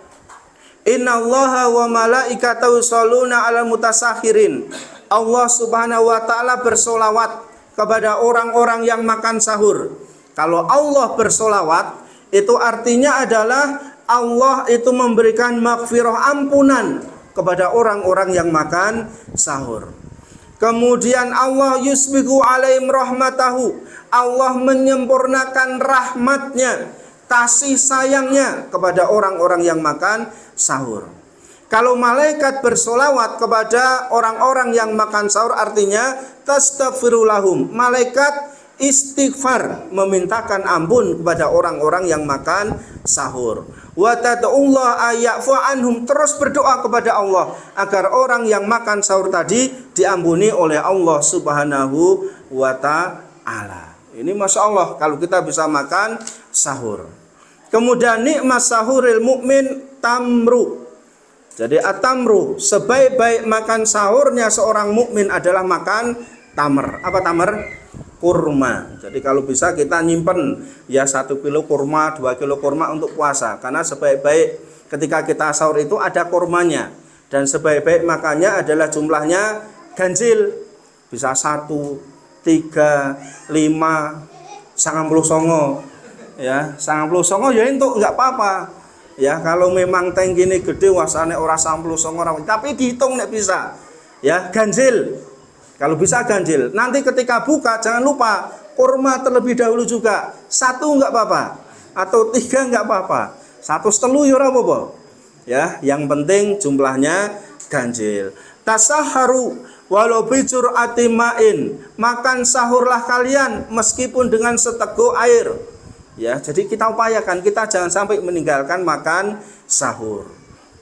innallaha wa malaikatahu yusholluna 'alal mutasakhirin. Allah Subhanahu wa taala bersolawat kepada orang-orang yang makan sahur. Kalau Allah bersolawat itu artinya adalah Allah itu memberikan maghfirah, ampunan kepada orang-orang yang makan sahur. Kemudian Allah yusbigu alaihim rahmatahu. Allah menyempurnakan rahmatnya, kasih sayangnya kepada orang-orang yang makan sahur. Kalau malaikat bersolawat kepada orang-orang yang makan sahur artinya tastaghfirulahum. Malaikat istighfar, memintakan ampun kepada orang-orang yang makan sahur. Wa tad'ullah ayyafu anhum, terus berdoa kepada Allah agar orang yang makan sahur tadi diampuni oleh Allah Subhanahu wa ta'ala. Ini Masya Allah kalau kita bisa makan sahur. Kemudian nikmat sahuril mukmin tamru. Jadi at-tamru, sebaik-baik makan sahurnya seorang mukmin adalah makan tamar. Apa tamar? Kurma. Jadi kalau bisa kita nyimpen ya 1 kilo kurma, 2 kilo kurma untuk puasa. Karena sebaik-baik ketika kita sahur itu ada kurmanya. Dan sebaik-baik makannya adalah jumlahnya ganjil. Bisa 1, 3, 5, 99. Ya, 99 ya entuk enggak apa-apa. Ya, kalau memang tank ini gede wasane ora 99 tapi dihitung nek bisa. Ya, ganjil. Kalau bisa ganjil. Nanti ketika buka jangan lupa kurma terlebih dahulu juga. 1 enggak apa-apa atau 3 enggak apa-apa. 1,5 ya ora apa-apa. Ya, yang penting jumlahnya ganjil. Tasaharu walau bijur atimain. Makan sahurlah kalian meskipun dengan seteguk air. Ya, jadi kita upayakan kita jangan sampai meninggalkan makan sahur.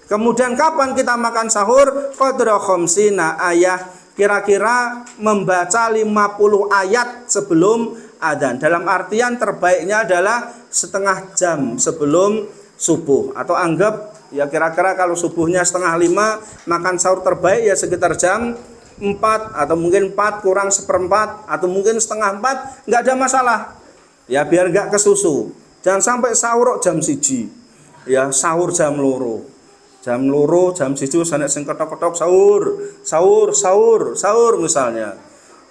Kemudian kapan kita makan sahur? Qadra khamsina ayah, kira-kira membaca 50 ayat sebelum adzan. Dalam artian terbaiknya adalah setengah jam sebelum subuh. Atau anggap ya kira-kira kalau subuhnya 4:30, makan sahur terbaik ya sekitar jam 4 atau mungkin 4 kurang 1/4 atau mungkin 3:30, enggak ada masalah. Ya biar enggak kesusu. Jangan sampai sahur jam 1. Ya sahur jam 2. Jam 2, jam 1 sanek sing ketok-ketok sahur misalnya.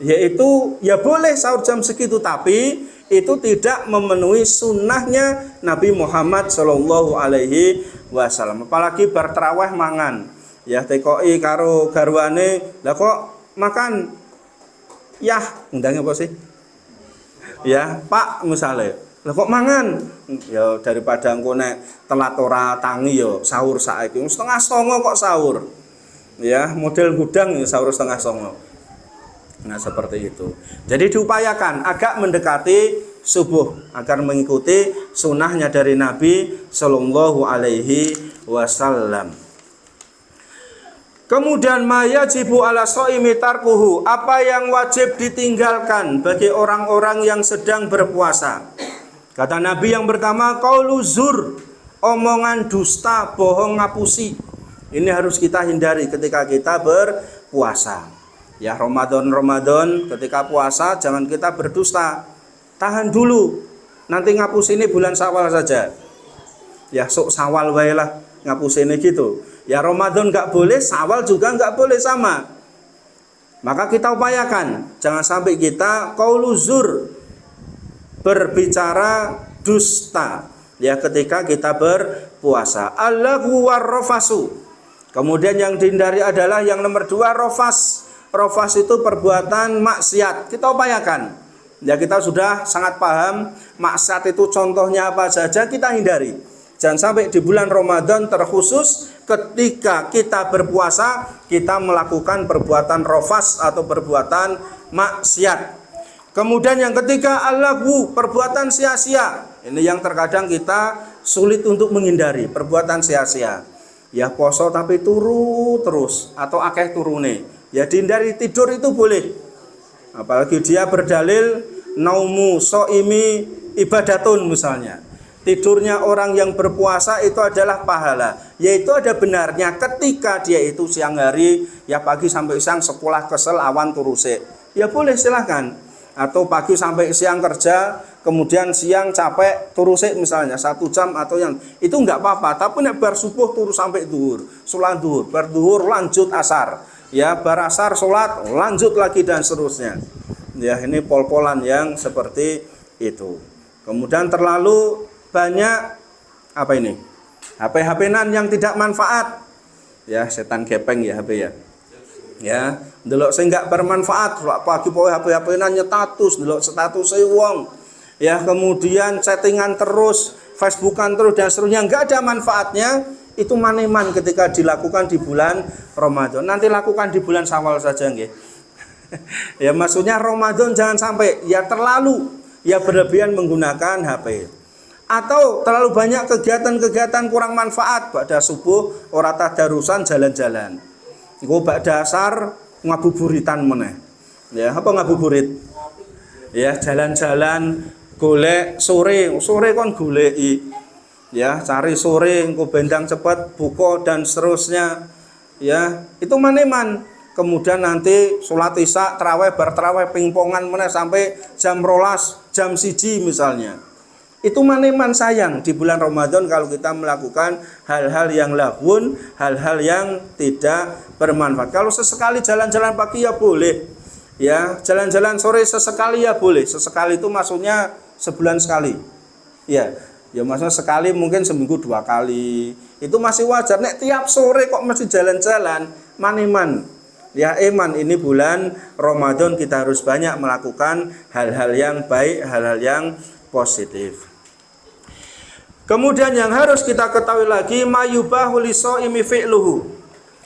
Yaitu ya boleh sahur jam segitu tapi itu tidak memenuhi sunnahnya Nabi Muhammad Shallallahu Alaihi Wasallam. Apalagi bar tarawih mangan. Ya tekoi karo garwane, lah kok makan yah undangnya apa sih? Ya Pak misalnya, lah kok mangan? Ya daripada engko nek telat ora tangi ya sahur saiki 8:30 kok sahur. Ya model gudang ya sahur 8:30. Nah seperti itu. Jadi diupayakan agak mendekati subuh agar mengikuti sunnahnya dari Nabi Shallallahu Alaihi Wasallam. Kemudian mayajibu ala shaimi tarkuhu, apa yang wajib ditinggalkan bagi orang-orang yang sedang berpuasa. Kata Nabi yang pertama qaulu zur, omongan dusta, bohong, ngapusi. Ini harus kita hindari ketika kita berpuasa. Ya Ramadan ketika puasa jangan kita berdusta. Tahan dulu. Nanti ngapusi ini bulan Syawal saja. Ya sok Syawal wae lah ngapusi ini gitu. Ya Ramadan enggak boleh, Syawal juga enggak boleh sama. Maka kita upayakan jangan sampai kita qaulu zur. berbicara dusta ya ketika kita berpuasa. Allahu warrafasu. Kemudian yang dihindari adalah yang nomor 2 rofas. Rofas itu perbuatan maksiat. Kita upayakan. Ya kita sudah sangat paham maksiat itu contohnya apa saja, kita hindari. Jangan sampai di bulan Ramadan terkhusus ketika kita berpuasa kita melakukan perbuatan rofas atau perbuatan maksiat. Kemudian yang ketiga al-lagwu, perbuatan sia-sia. Ini yang terkadang kita sulit untuk menghindari, perbuatan sia-sia. Ya poso tapi turu terus atau akeh turune. Ya dihindari. Tidur itu boleh. Apalagi dia berdalil naumu soimi ibadatun misalnya. Tidurnya orang yang berpuasa itu adalah pahala. Yaitu ada benarnya ketika dia itu siang hari ya pagi sampai siang sekolah kesel awan turuse. Ya boleh silahkan. Atau pagi sampai siang kerja, kemudian siang capek turusik misalnya 1 jam atau yang itu enggak apa-apa. Tapi nek bar subuh turu sampai duhur, sholat duhur, bar duhur lanjut asar, ya bar asar sholat lanjut lagi dan seterusnya. Ya ini pol-polan yang seperti itu. Kemudian terlalu banyak apa ini? HP-HP-nan yang tidak manfaat. Ya setan gepeng ya HP ya. Ya, delok sing enggak bermanfaat, pagi poe HP-HP-nan nyetatus, delok status wong. Ya, kemudian chattingan terus, Facebookan terus dan seterusnya enggak ada manfaatnya, itu maneman ketika dilakukan di bulan Ramadan. Nanti lakukan di bulan Syawal saja nggih. Ya, maksudnya Ramadan jangan sampai ya terlalu ya berlebihan menggunakan HP. Atau terlalu banyak kegiatan-kegiatan kurang manfaat, pada subuh ora tadarusan jalan-jalan. Iku bak dasar ngabuburitan meneh. Ya, apa ngabuburit? Ya, jalan-jalan golek sore kon goleki. Ya, cari sore engko bendang cepat buka dan seterusnya. Ya, itu maneman. Kemudian nanti sholat isya, tarawih, bar tarawih pingpongan meneh sampai jam 12, jam 1 misalnya. Itu maneman sayang di bulan Ramadan kalau kita melakukan hal-hal yang lahun, hal-hal yang tidak bermanfaat. Kalau sesekali jalan-jalan pagi ya boleh. Ya, jalan-jalan sore sesekali ya boleh. Sesekali itu maksudnya sebulan sekali. Ya, ya maksudnya sekali mungkin seminggu 2 kali. Itu masih wajar. Nek tiap sore kok mesti jalan-jalan, maneman. Ya iman, ini bulan Ramadan kita harus banyak melakukan hal-hal yang baik, hal-hal yang positif. Kemudian yang harus kita ketahui lagi mayubahu lisaimi fi'luhu.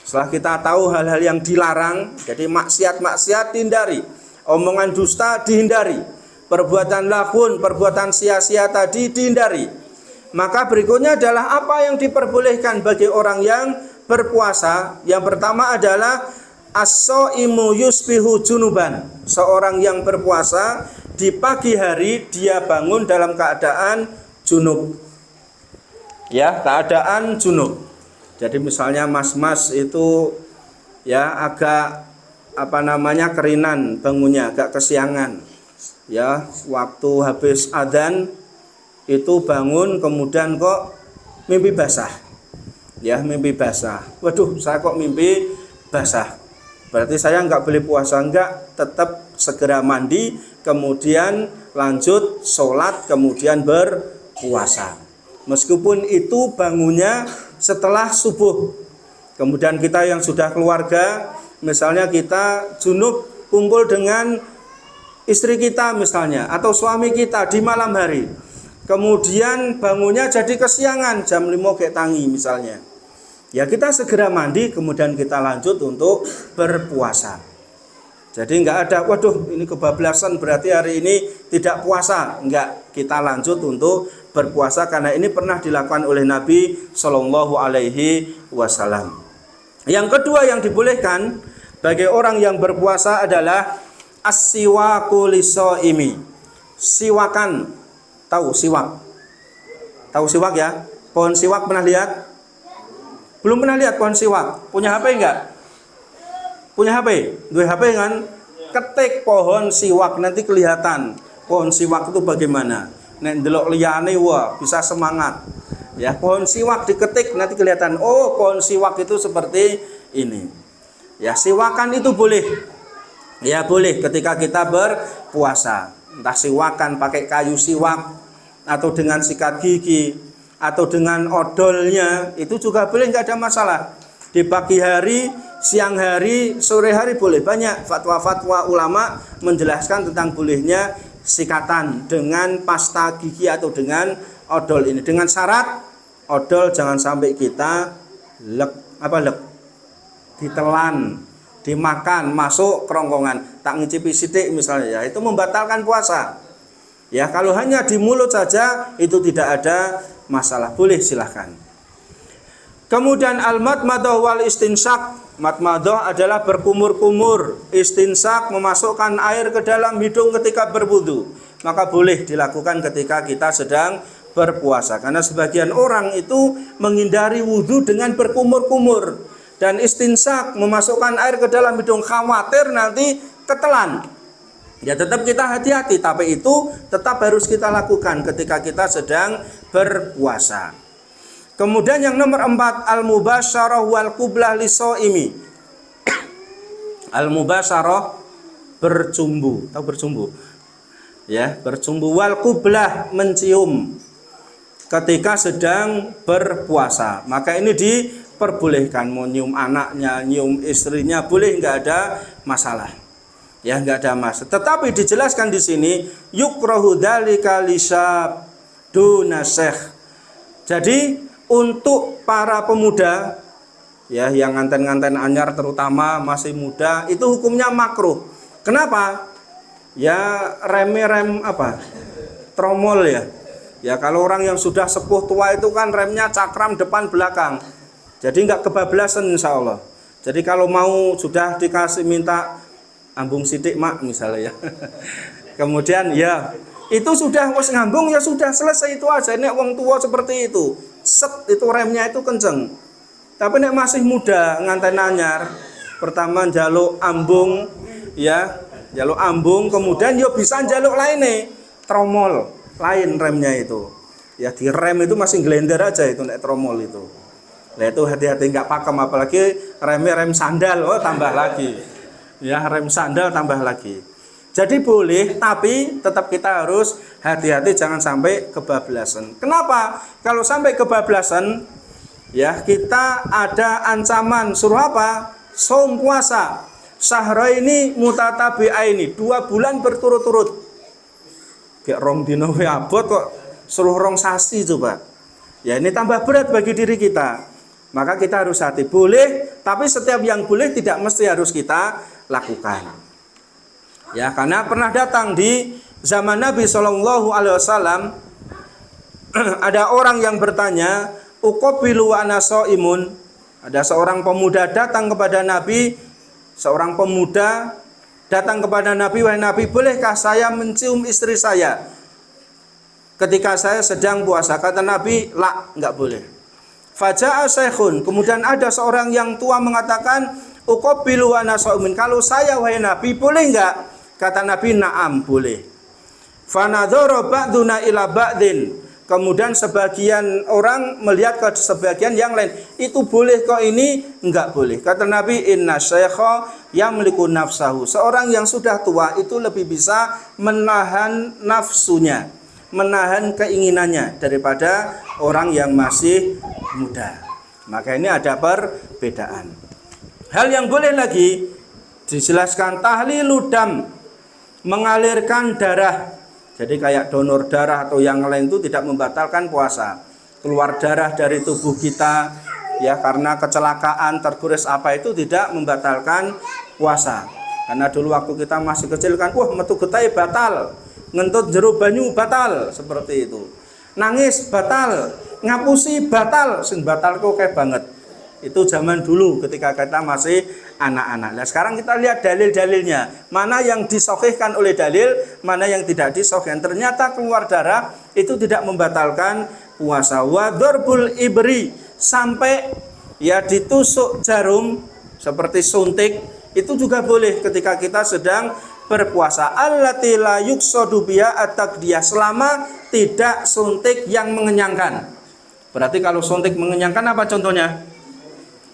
Setelah kita tahu hal-hal yang dilarang, jadi maksiat-maksiat dihindari, omongan dusta dihindari, perbuatan lahun, perbuatan sia-sia tadi dihindari. Maka berikutnya adalah apa yang diperbolehkan bagi orang yang berpuasa. Yang pertama adalah as-shaimu yusbihu junuban. Seorang yang berpuasa di pagi hari dia bangun dalam keadaan junub. Ya, keadaan junub. Jadi misalnya mas-mas itu ya agak apa namanya kerinan bangunnya, agak kesiangan. Ya, waktu habis adzan itu bangun kemudian kok mimpi basah. Ya, mimpi basah. Waduh, saya kok mimpi basah. Berarti saya enggak boleh puasa, enggak, tetap segera mandi, kemudian lanjut sholat, kemudian berpuasa. Meskipun itu bangunnya setelah subuh. Kemudian kita yang sudah keluarga, misalnya kita junub kumpul dengan istri kita misalnya, atau suami kita di malam hari. Kemudian bangunnya jadi kesiangan, jam 5 kayak tangi misalnya. Ya kita segera mandi, kemudian kita lanjut untuk berpuasa. Jadi enggak ada, waduh ini kebablasan berarti hari ini tidak puasa. Enggak, kita lanjut untuk berpuasa karena ini pernah dilakukan oleh Nabi Shallallahu Alaihi Wasallam. Yang kedua yang dibolehkan bagi orang yang berpuasa adalah as-siwaku lisaimi. Siwakan, tahu siwak? Tahu siwak ya? Pohon siwak pernah lihat? Belum pernah lihat pohon siwak? Punya HP enggak? Punya HP? Dua HP kan? Ketik pohon siwak nanti kelihatan pohon siwak itu bagaimana. Nek ndelok liyane wah bisa semangat. Ya, pohon siwak diketik nanti kelihatan, oh pohon siwak itu seperti ini. Ya, siwakan itu boleh. Ya, boleh ketika kita berpuasa. entah siwakan pakai kayu siwak atau dengan sikat gigi atau dengan odolnya, itu juga boleh, nggak ada masalah. Di pagi hari, siang hari, sore hari boleh. Banyak fatwa-fatwa ulama menjelaskan tentang bolehnya sikatan dengan pasta gigi atau dengan odol ini, dengan syarat odol jangan sampai kita ditelan, dimakan, masuk kerongkongan, tak ngicipi sidik misalnya, ya itu membatalkan puasa. Ya, kalau hanya di mulut saja itu tidak ada masalah, boleh, silahkan. Kemudian al-madmadah wal istinsak. Madmadah adalah berkumur-kumur, istinsak memasukkan air ke dalam hidung ketika berwudu. Maka boleh dilakukan ketika kita sedang berpuasa, karena sebagian orang itu menghindari wudu dengan berkumur-kumur, dan istinsak memasukkan air ke dalam hidung khawatir nanti ketelan. Ya tetap kita hati-hati, tapi itu tetap harus kita lakukan ketika kita sedang berpuasa. Kemudian yang nomor 4, al-mubasyarah wal qublah lisoimi. Al-mubasyarah bercumbu, tahu bercumbu? Ya, bercumbu, wal qublah mencium ketika sedang berpuasa. Maka ini diperbolehkan, mau nyium anaknya, nyium istrinya boleh, nggak ada masalah. Ya, nggak ada masalah. Tetapi dijelaskan di sini yukrahu dzalika lisyab duna syekh. Jadi untuk para pemuda ya yang nganten-nganten anyar terutama masih muda itu hukumnya makruh. Kenapa? Ya rem tromol ya. Ya kalau orang yang sudah sepuh tua itu kan remnya cakram depan belakang. Jadi nggak kebablasan insya Allah. Jadi kalau mau sudah dikasih minta ambung sidik mak misalnya ya. Kemudian ya itu sudah wes ngambung, ya sudah selesai itu aja. Nek wong tua seperti itu, set itu remnya itu kenceng. Tapi nek masih muda nganten anyar, pertama njaluk ambung ya, njaluk ambung, kemudian yo bisa njaluk lainnya, tromol lain remnya itu. Ya di rem itu masih glender aja itu nek tromol itu. Nah itu hati-hati nggak pakem, apalagi rem sandal, oh tambah lagi. Ya rem sandal tambah lagi. Jadi boleh, tapi tetap kita harus hati-hati jangan sampai kebablasan. Kenapa? Kalau sampai kebablasan, ya kita ada ancaman suruh apa? Saum puasa. Syahraini mutatabi'aini, 2 bulan berturut-turut. Kayak rong dino abot kok suruh rong sasi coba. Ya ini tambah berat bagi diri kita. Maka kita harus hati. Boleh, tapi setiap yang boleh tidak mesti harus kita lakukan. Ya, karena pernah datang di zaman Nabi Shallallahu Alaihi Wasallam ada orang yang bertanya, uqabilu wa ana shaimun. Ada seorang pemuda datang kepada Nabi, seorang pemuda datang kepada Nabi, wahai Nabi, bolehkah saya mencium istri saya ketika saya sedang puasa? Kata Nabi, la, enggak boleh. Faja'a syekhun, kemudian ada seorang yang tua mengatakan, uqabilu wa ana shaimun. Kalau saya wahai Nabi boleh enggak? Kata Nabi, na'am, boleh. Fanadhara ba'duna ila ba'din. Kemudian sebagian orang melihat ke sebagian yang lain, itu boleh kok, ini enggak boleh. Kata Nabi, inna syaikha yamliku nafsahu. Seorang yang sudah tua itu lebih bisa menahan nafsunya, menahan keinginannya daripada orang yang masih muda. Maka ini ada perbedaan. Hal yang boleh lagi dijelaskan tahlilu dam, mengalirkan darah. Jadi kayak donor darah atau yang lain itu tidak membatalkan puasa. Keluar darah dari tubuh kita ya karena kecelakaan, tergores apa, itu tidak membatalkan puasa. Karena dulu waktu kita masih kecil kan, wah metu getai batal, ngentut jero banyu batal, seperti itu. Nangis batal, ngapusi batal, sing batal kok kayak banget. Itu zaman dulu ketika kita masih anak-anak. Nah sekarang kita lihat dalil-dalilnya, mana yang disahihkan oleh dalil, mana yang tidak disahihkan. Ternyata keluar darah itu tidak membatalkan puasa. Wa darbul ibri, sampai ya ditusuk jarum seperti suntik, itu juga boleh ketika kita sedang berpuasa. Allati la yuqsadu biha at-taqdiyah, selama tidak suntik yang mengenyangkan. Berarti kalau suntik mengenyangkan apa contohnya?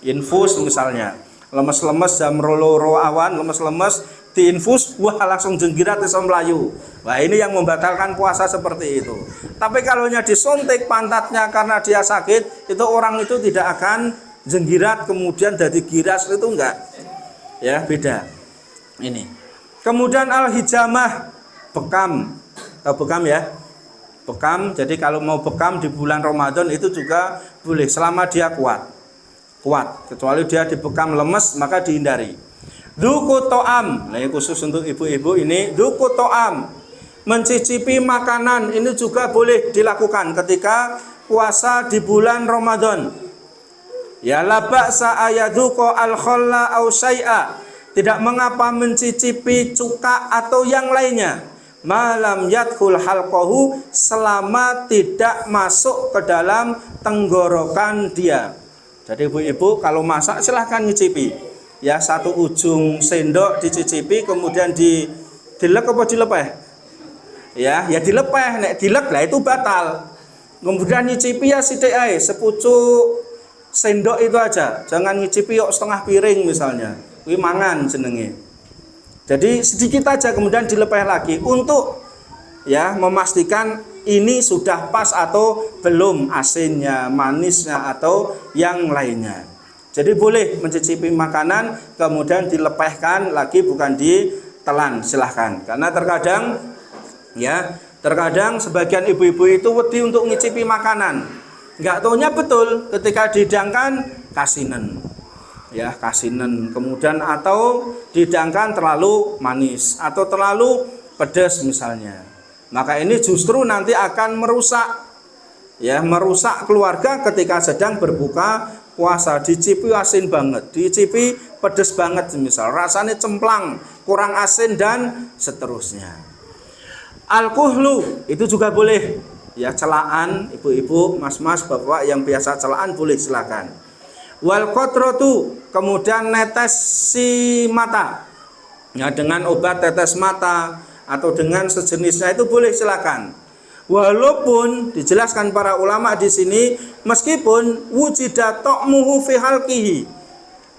Infus misalnya, lemes-lemes jam loro awan, lemes-lemes diinfus, wah langsung jenggirat iso melayu. Wah ini yang membatalkan puasa seperti itu. Tapi kalau disuntik pantatnya karena dia sakit, itu orang itu tidak akan jenggirat kemudian jadi giras, itu enggak. Ya beda. Ini. Kemudian al-hijamah, bekam. Tahu bekam ya? Bekam. Jadi kalau mau bekam di bulan Ramadan itu juga boleh selama dia kuat. Kecuali dia dibekam lemes maka dihindari. Duku to'am, nah khusus untuk ibu-ibu ini, duku to'am, mencicipi makanan ini juga boleh dilakukan ketika puasa di bulan Ramadan. Ya la ba'sa ayaduko al-khalla au syai'a, tidak mengapa mencicipi cuka atau yang lainnya, malam yadkhul halqahu, selama tidak masuk ke dalam tenggorokan dia. Jadi ibu-ibu kalau masak silahkan nyicipi. Ya satu ujung sendok dicicipi kemudian dilek apa dilepeh? Ya dilepeh, nek dilek lah itu batal. Kemudian nyicipi ya sithik ae, sepucuk sendok itu aja. Jangan nyicipi yuk setengah piring misalnya. Kuwi mangan jenenge. Jadi sedikit aja kemudian dilepeh lagi untuk ya memastikan ini sudah pas atau belum asinnya, manisnya atau yang lainnya. Jadi boleh mencicipi makanan kemudian dilepehkan lagi, bukan ditelan, silahkan. Karena terkadang sebagian ibu-ibu itu wedi untuk ngicipi makanan. Enggak taunya betul ketika dihidangkan kasinen. Ya, kasinen. Kemudian atau dihidangkan terlalu manis atau terlalu pedas misalnya. Maka ini justru nanti akan merusak keluarga ketika sedang berbuka puasa. Dicipi asin banget, dicipi pedes banget misal, rasanya cemplang, kurang asin dan seterusnya. Al-kuhlu itu juga boleh. Ya celaan, ibu-ibu, mas-mas, bapak yang biasa celaan boleh silakan. Wal qatratu, kemudian netesi mata. Ya dengan obat tetes mata atau dengan sejenisnya itu boleh silakan. Walaupun dijelaskan para ulama di sini, meskipun wujida ta'muhu fi halqihi,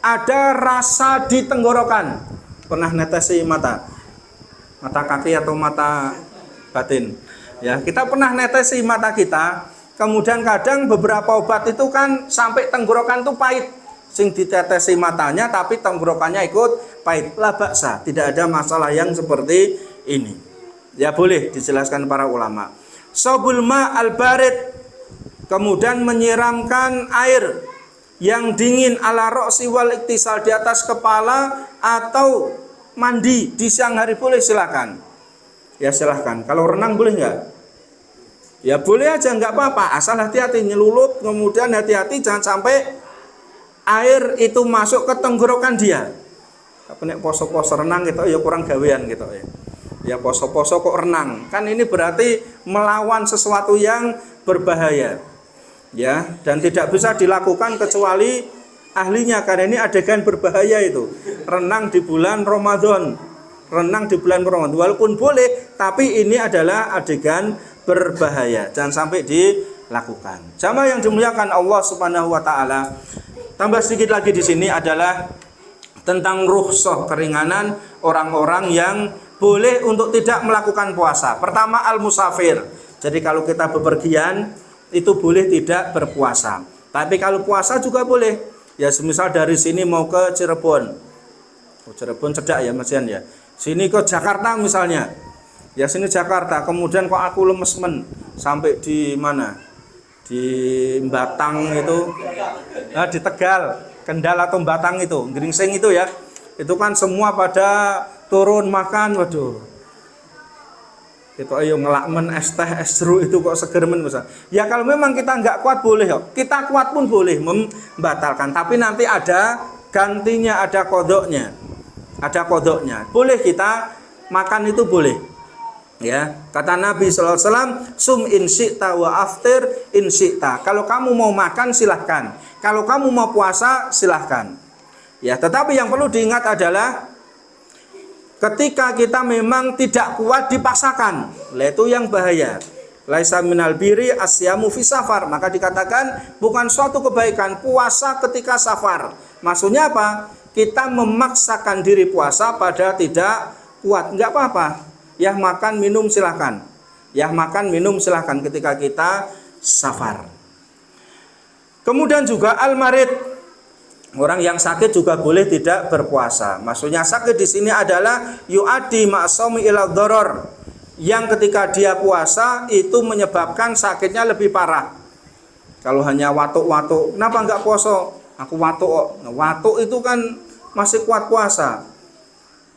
ada rasa di tenggorokan. Pernah netesi mata kaki atau mata batin? Ya, kita pernah netesi mata kita. Kemudian kadang beberapa obat itu kan sampai tenggorokan itu pahit. Sing ditetesi matanya tapi tenggorokannya ikut pahit. La ba'sa, tidak ada masalah yang seperti ini. Ya boleh dijelaskan para ulama. Sabul ma al-barid, kemudian menyiramkan air yang dingin ala roksi wal iktisal, di atas kepala atau mandi di siang hari boleh silakan. Ya silahkan. Kalau renang boleh nggak? Ya boleh aja, nggak apa-apa, asal hati-hati nyelulut, kemudian hati-hati jangan sampai air itu masuk ke tenggorokan dia. Apa nek poso-poso renang gitu ya kurang gawean gitu ya. Ya poso-poso kok renang, kan ini berarti melawan sesuatu yang berbahaya. Ya, dan tidak bisa dilakukan kecuali ahlinya, karena ini adegan berbahaya itu. Renang di bulan Ramadan. Walaupun boleh, tapi ini adalah adegan berbahaya. Jangan sampai dilakukan. Jamaah yang dimuliakan Allah Subhanahu wa taala. Tambah sedikit lagi di sini adalah tentang rukhsah, keringanan orang-orang yang boleh untuk tidak melakukan puasa. Pertama al-musafir. Jadi kalau kita bepergian itu boleh tidak berpuasa. Tapi kalau puasa juga boleh. Ya semisal dari sini mau ke Cirebon. Cirebon cedak ya Mas Yan ya. Sini ke Jakarta misalnya. Ya sini Jakarta, kemudian kok aku lemes sampai di mana? Di Batang itu. Nah, di Tegal, Kendal atau Batang itu, Gringsing itu ya. Itu kan semua pada turun makan, waduh. Itu ayo ngelakmen es teh, es jeruk itu kok seger men misal. Ya kalau memang kita nggak kuat boleh kok. Kita kuat pun boleh membatalkan, tapi nanti ada gantinya, ada kodoknya. Boleh kita makan itu boleh. Ya, kata Nabi sallallahu alaihi wasallam, sum in syi'ta wa aftir in syi'ta. Kalau kamu mau makan silahkan. Kalau kamu mau puasa silahkan. Ya, tetapi yang perlu diingat adalah ketika kita memang tidak kuat dipaksakan, itu yang bahaya. Laisa minal birri asyamu fi safar, maka dikatakan bukan suatu kebaikan puasa ketika safar. Maksudnya apa? kita memaksakan diri puasa pada tidak kuat, enggak apa-apa. Ya makan minum silahkan. Ya makan minum silahkan ketika kita safar. Kemudian juga al-marid, orang yang sakit juga boleh tidak berpuasa. Maksudnya sakit di sini adalah yu'addi ma'asawmi ila dharor, yang ketika dia puasa itu menyebabkan sakitnya lebih parah. Kalau hanya watuk-watuk, kenapa enggak puasa? Aku watuk kok. Nah, watuk itu kan masih kuat puasa.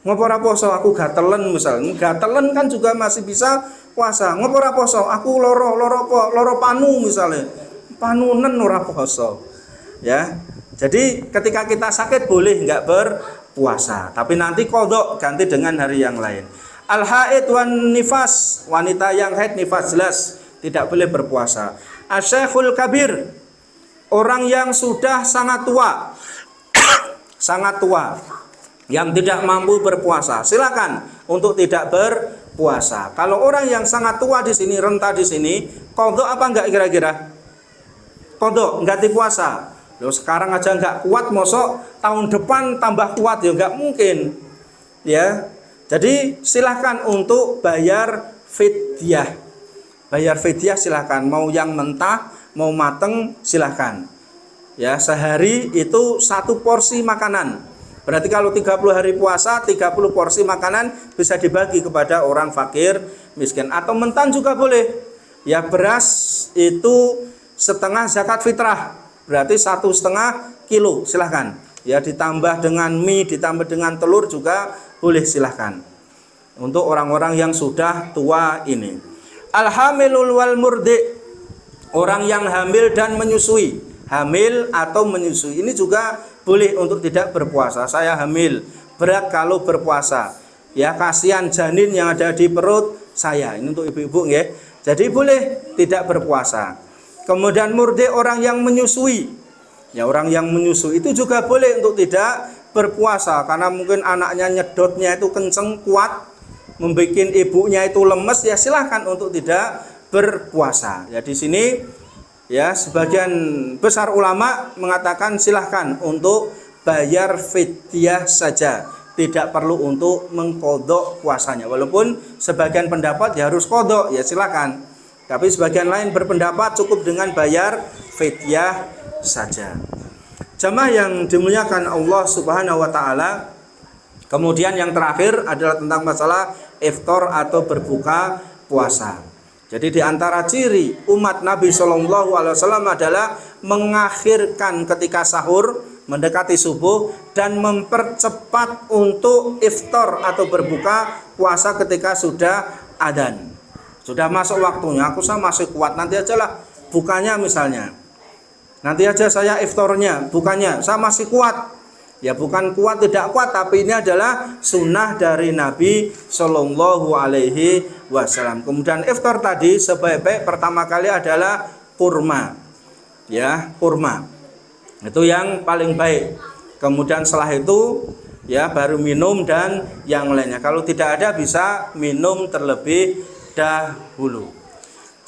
Ngopora poso aku gatelen misalnya. Gatelen kan juga masih bisa puasa. Ngopora poso aku loro panu misalnya. Panunen ora poso. Ya. Jadi ketika kita sakit boleh enggak berpuasa, tapi nanti qadha ganti dengan hari yang lain. Al-haid wan nifas, wanita yang haid nifas jelas tidak boleh berpuasa. Asy-syekhul kabir, orang yang sudah sangat tua. Sangat tua yang tidak mampu berpuasa, silakan untuk tidak berpuasa. Kalau orang yang sangat tua di sini, renta di sini, qadha apa enggak kira-kira? Qadha, ganti puasa. Loh sekarang aja enggak kuat, mosok tahun depan tambah kuat ya enggak mungkin. Ya. Jadi silakan untuk bayar fidyah. Bayar fidyah silakan, mau yang mentah, mau mateng silakan. Ya, sehari itu 1 porsi makanan. Berarti kalau 30 hari puasa, 30 porsi makanan bisa dibagi kepada orang fakir, miskin. Atau mentan juga boleh. Ya, beras itu setengah zakat fitrah. Berarti 1,5 kilo, silahkan. Ya, ditambah dengan mie, ditambah dengan telur juga boleh, silahkan. Untuk orang-orang yang sudah tua ini. Al-hamilul wal murdi, orang yang hamil dan menyusui. Hamil atau menyusui ini juga boleh untuk tidak berpuasa. Saya hamil, berat kalau berpuasa. Ya, kasihan janin yang ada di perut saya. Ini untuk ibu-ibu ya. Jadi boleh tidak berpuasa. Kemudian murdi, orang yang menyusui. Ya, orang yang menyusui itu juga boleh untuk tidak berpuasa karena mungkin anaknya nyedotnya itu kenceng kuat, membuat ibunya itu lemes, ya silahkan untuk tidak berpuasa. Ya, di sini ya sebagian besar ulama mengatakan silahkan untuk bayar fidyah saja, tidak perlu untuk mengqadha puasanya. Walaupun sebagian pendapat ya harus qadha, ya silahkan. Tapi sebagian lain berpendapat cukup dengan bayar fidyah saja. Jamaah yang dimuliakan Allah Subhanahu wa taala, kemudian yang terakhir adalah tentang masalah iftar atau berbuka puasa. Jadi di antara ciri umat Nabi Shallallahu Alaihi Wasallam adalah mengakhirkan ketika sahur mendekati subuh dan mempercepat untuk iftar atau berbuka puasa ketika sudah adzan. Sudah masuk waktunya, aku masih kuat, nanti aja lah bukanya misalnya. Nanti aja saya iftarnya, bukannya saya masih kuat. Ya bukan kuat tidak kuat, tapi ini adalah sunnah dari Nabi Shallallahu Alaihi Wasallam. Kemudian iftar tadi sebaik-baik pertama kali adalah kurma, ya kurma itu yang paling baik. Kemudian setelah itu ya baru minum dan yang lainnya. Kalau tidak ada bisa minum terlebih dahulu.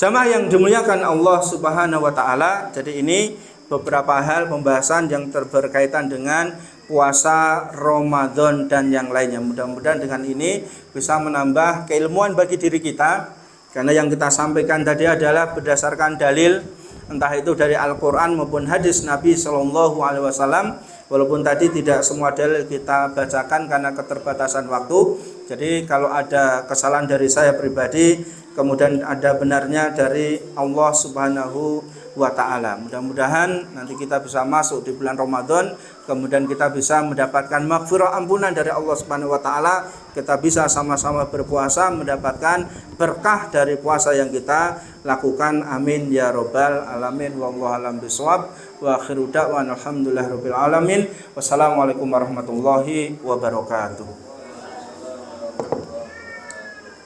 Jamaah yang dimuliakan Allah Subhanahu wa taala, jadi ini beberapa hal pembahasan yang berkaitan dengan puasa Ramadan dan yang lainnya. Mudah-mudahan dengan ini bisa menambah keilmuan bagi diri kita, karena yang kita sampaikan tadi adalah berdasarkan dalil entah itu dari Al-Qur'an maupun hadis Nabi Shallallahu Alaihi Wasallam. Walaupun tadi tidak semua dalil kita bacakan karena keterbatasan waktu. Jadi kalau ada kesalahan dari saya pribadi, kemudian ada benarnya dari Allah Subhanahu wa taala. Mudah-mudahan nanti kita bisa masuk di bulan Ramadan, kemudian kita bisa mendapatkan maghfirah, ampunan dari Allah Subhanahu wa taala. Kita bisa sama-sama berpuasa, mendapatkan berkah dari puasa yang kita lakukan. Amin ya rabbal alamin. Wallahu a'lam bishawab. Wa akhiru da'wana alhamdulillahirabbil alamin. Wassalamualaikum warahmatullahi wabarakatuh.